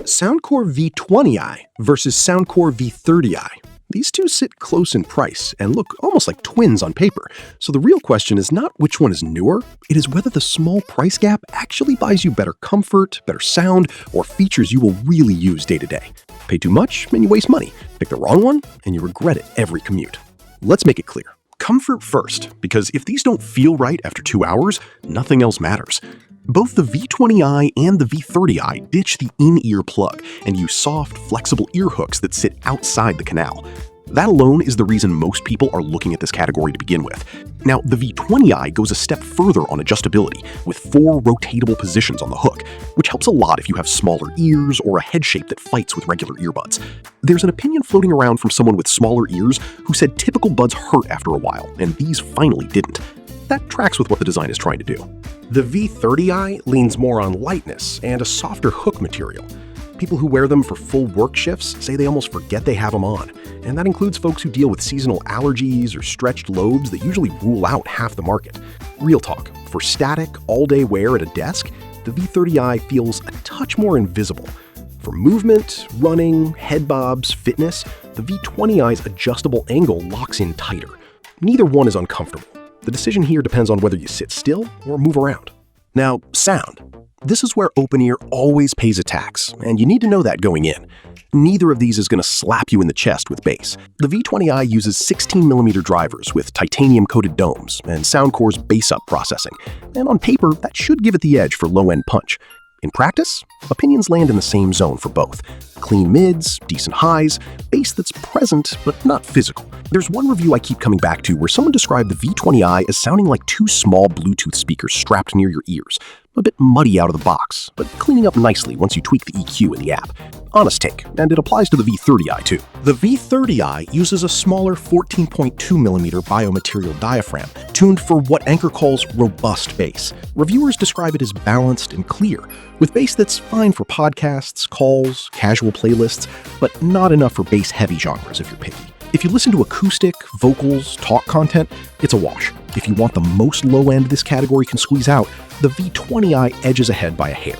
Soundcore V20i versus Soundcore V30i. These two sit close in price and look almost like twins on paper. So the real question is not which one is newer, it is whether the small price gap actually buys you better comfort, better sound, or features you will really use day to day. Pay too much and you waste money. Pick the wrong one and you regret it every commute. Let's make it clear. Comfort first, because if these don't feel right after 2 hours, nothing else matters. Both the V20i and the V30i ditch the in-ear plug and use soft, flexible ear hooks that sit outside the canal. That alone is the reason most people are looking at this category to begin with. Now, the V20i goes a step further on adjustability, with 4 rotatable positions on the hook, which helps a lot if you have smaller ears or a head shape that fights with regular earbuds. There's an opinion floating around from someone with smaller ears who said typical buds hurt after a while, and these finally didn't. That tracks with what the design is trying to do. The V30i leans more on lightness and a softer hook material. People who wear them for full work shifts say they almost forget they have them on, and that includes folks who deal with seasonal allergies or stretched lobes that usually rule out half the market. Real talk, for static, all-day wear at a desk, the V30i feels a touch more invisible. For movement, running, head bobs, fitness, the V20i's adjustable angle locks in tighter. Neither one is uncomfortable. The decision here depends on whether you sit still or move around. Now, sound. This is where open ear always pays a tax, and you need to know that going in. Neither of these is going to slap you in the chest with bass. The V20i uses 16mm drivers with titanium-coated domes and Soundcore's bass-up processing, and on paper, that should give it the edge for low-end punch. In practice, opinions land in the same zone for both. Clean mids, decent highs, bass that's present but not physical. There's one review I keep coming back to where someone described the V20i as sounding like 2 small Bluetooth speakers strapped near your ears. A bit muddy out of the box, but cleaning up nicely once you tweak the EQ in the app. Honest take, and it applies to the V30i too. The V30i uses a smaller 14.2mm biomaterial diaphragm, tuned for what Anchor calls robust bass. Reviewers describe it as balanced and clear, with bass that's fine for podcasts, calls, casual playlists, but not enough for bass-heavy genres if you're picky. If you listen to acoustic, vocals, talk content, it's a wash. If you want the most low end this category can squeeze out, the V20i edges ahead by a hair.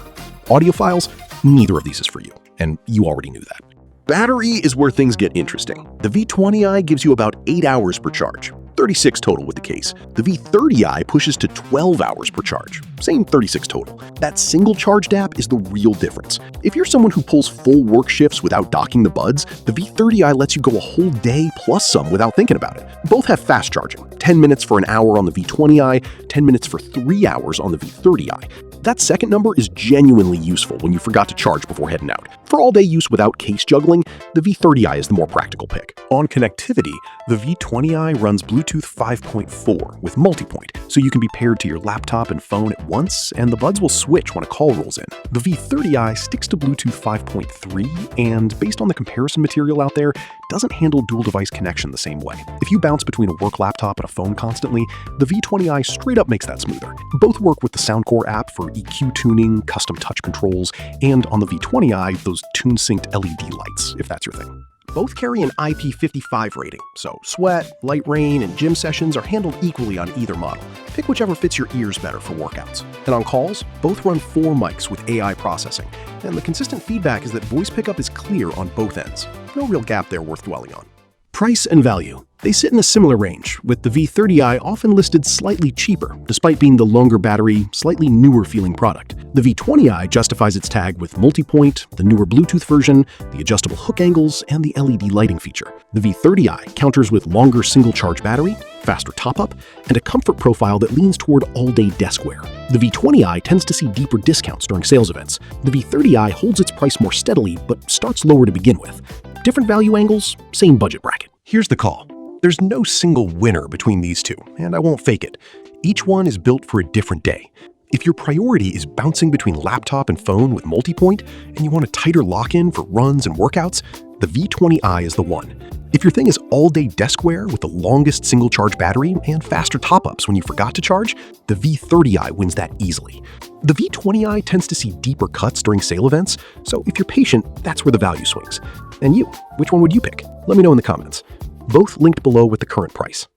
Audiophiles, neither of these is for you, and you already knew that. Battery is where things get interesting. The V20i gives you about 8 hours per charge, 36 total with the case. The V30i pushes to 12 hours per charge, same 36 total. That single charge DAP is the real difference. If you're someone who pulls full work shifts without docking the buds, the V30i lets you go a whole day plus some without thinking about it. Both have fast charging, 10 minutes for an hour on the V20i, 10 minutes for 3 hours on the V30i. That second number is genuinely useful when you forgot to charge before heading out. For all-day use without case juggling, the V30i is the more practical pick. On connectivity, the V20i runs Bluetooth 5.4 with multipoint, so you can be paired to your laptop and phone at once, and the buds will switch when a call rolls in. The V30i sticks to Bluetooth 5.3, and based on the comparison material out there, doesn't handle dual-device connection the same way. If you bounce between a work laptop and a phone constantly, the V20i straight up makes that smoother. Both work with the Soundcore app for EQ tuning, custom touch controls, and on the V20i, those tune-synced LED lights, if that's your thing. Both carry an IP55 rating, so sweat, light rain, and gym sessions are handled equally on either model. Pick whichever fits your ears better for workouts. And on calls, both run 4 mics with AI processing, and the consistent feedback is that voice pickup is clear on both ends. No real gap there worth dwelling on. Price and value. They sit in a similar range, with the V30i often listed slightly cheaper, despite being the longer battery, slightly newer feeling product. The V20i justifies its tag with multipoint, the newer Bluetooth version, the adjustable hook angles, and the LED lighting feature. The V30i counters with longer single-charge battery, faster top-up, and a comfort profile that leans toward all-day desk wear. The V20i tends to see deeper discounts during sales events. The V30i holds its price more steadily, but starts lower to begin with. Different value angles, same budget bracket. Here's the call. There's no single winner between these two, and I won't fake it. Each one is built for a different day. If your priority is bouncing between laptop and phone with multipoint, and you want a tighter lock-in for runs and workouts, the V20i is the one. If your thing is all-day desk wear with the longest single-charge battery and faster top-ups when you forgot to charge, the V30i wins that easily. The V20i tends to see deeper cuts during sale events, so if you're patient, that's where the value swings. And you, which one would you pick? Let me know in the comments. Both linked below with the current price.